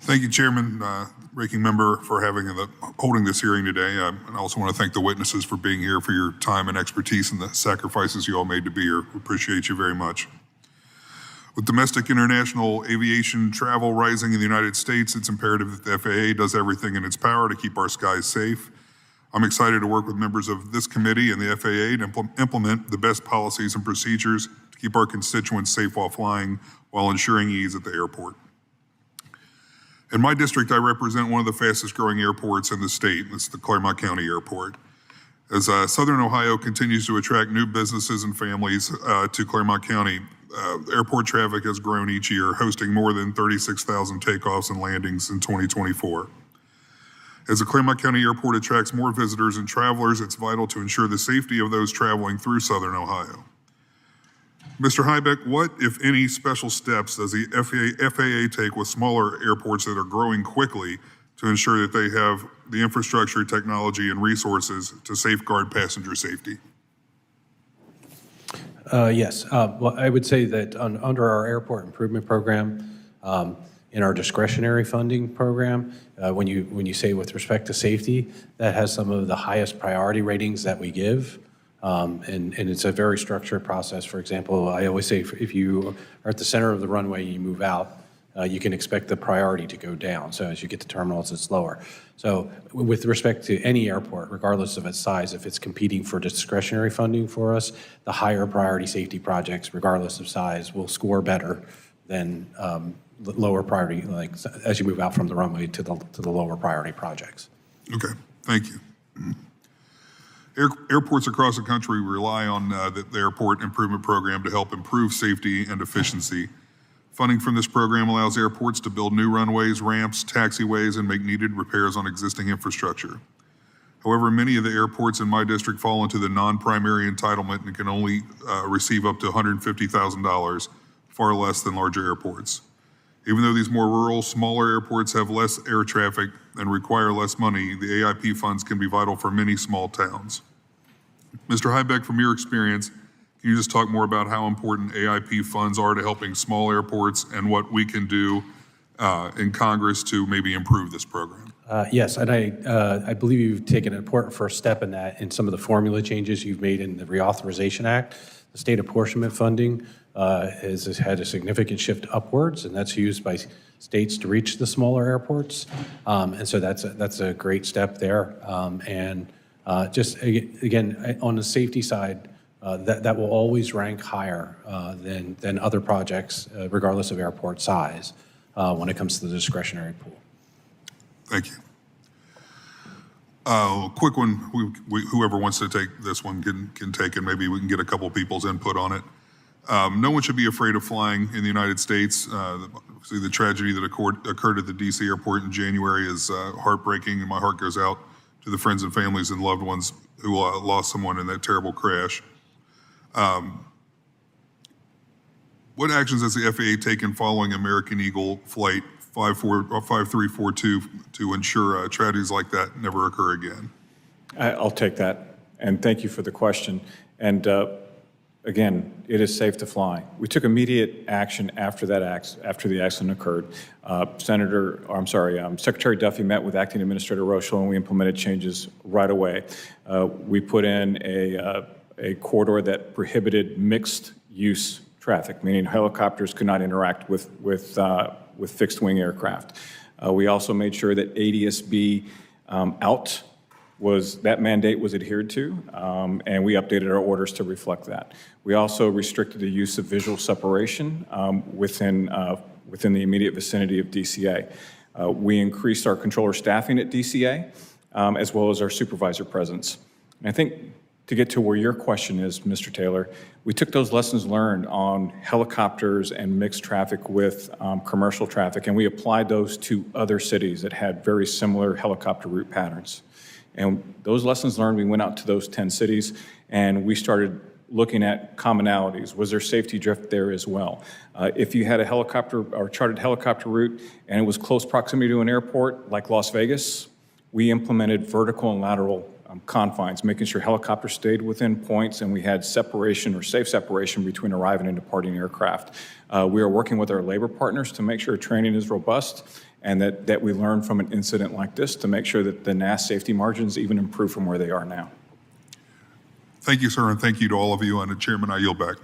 Thank you, Chairman, Ranking Member, for holding this hearing today. And I also want to thank the witnesses for being here, for your time and expertise and the sacrifices you all made to be here. We appreciate you very much. With domestic international aviation travel rising in the United States, it's imperative that the FAA does everything in its power to keep our skies safe. I'm excited to work with members of this committee and the FAA to implement the best policies and procedures to keep our constituents safe while flying, while ensuring ease at the airport. In my district, I represent one of the fastest growing airports in the state. It's the Claremont County Airport. As Southern Ohio continues to attract new businesses and families to Claremont County, airport traffic has grown each year, hosting more than 36,000 takeoffs and landings in 2024. As the Claremont County Airport attracts more visitors and travelers, it's vital to ensure the safety of those traveling through Southern Ohio. Mr. Hybeck, what, if any, special steps does the FAA take with smaller airports that are growing quickly to ensure that they have the infrastructure, technology, and resources to safeguard passenger safety? Yes. Well, I would say that under our airport improvement program, in our discretionary funding program, when you say with respect to safety, that has some of the highest priority ratings that we give. And it's a very structured process. For example, I always say if you are at the center of the runway, you move out, you can expect the priority to go down. So as you get to terminals, it's lower. So with respect to any airport, regardless of its size, if it's competing for discretionary funding for us, the higher priority safety projects, regardless of size, will score better than lower priority, like as you move out from the runway to the lower priority projects. Okay, thank you. Airports across the country rely on the airport improvement program to help improve safety and efficiency. Funding from this program allows airports to build new runways, ramps, taxiways, and make needed repairs on existing infrastructure. However, many of the airports in my district fall into the non-primary entitlement and can only receive up to $150,000, far less than larger airports. Even though these more rural, smaller airports have less air traffic and require less money, the AIP funds can be vital for many small towns. Mr. Hybeck, from your experience, can you just talk more about how important AIP funds are to helping small airports and what we can do in Congress to maybe improve this program? Yes, and I believe you've taken an important first step in that in some of the formula changes you've made in the Reauthorization Act. The state apportionment funding has had a significant shift upwards, and that's used by states to reach the smaller airports. And so that's a great step there. Just again, on the safety side, that will always rank higher than other projects, regardless of airport size, when it comes to the discretionary pool. Thank you. Quick one, whoever wants to take this one can take it. Maybe we can get a couple people's input on it. No one should be afraid of flying in the United States. See, the tragedy that occurred at the DC airport in January is heartbreaking, and my heart goes out to the friends and families and loved ones who lost someone in that terrible crash. What actions has the FAA taken following American Eagle Flight 5342 to ensure tragedies like that never occur again? I'll take that, and thank you for the question. And again, it is safe to fly. We took immediate action after the accident occurred. Secretary Duffy met with Acting Administrator Rochelle, and we implemented changes right away. We put in a corridor that prohibited mixed use traffic, meaning helicopters could not interact with fixed wing aircraft. We also made sure that ADS-B that mandate was adhered to, and we updated our orders to reflect that. We also restricted the use of visual separation within the immediate vicinity of DCA. We increased our controller staffing at DCA, as well as our supervisor presence. And I think to get to where your question is, Mr. Taylor, we took those lessons learned on helicopters and mixed traffic with commercial traffic, and we applied those to other cities that had very similar helicopter route patterns. And those lessons learned, we went out to those 10 cities, and we started looking at commonalities. Was there safety drift there as well? If you had a helicopter or chartered helicopter route and it was close proximity to an airport like Las Vegas, we implemented vertical and lateral confines, making sure helicopters stayed within points and we had separation or safe separation between arriving and departing aircraft. We are working with our labor partners to make sure training is robust and that we learn from an incident like this to make sure that the NAS safety margins even improve from where they are now. Thank you, sir, and thank you to all of you. And Chairman, I yield back.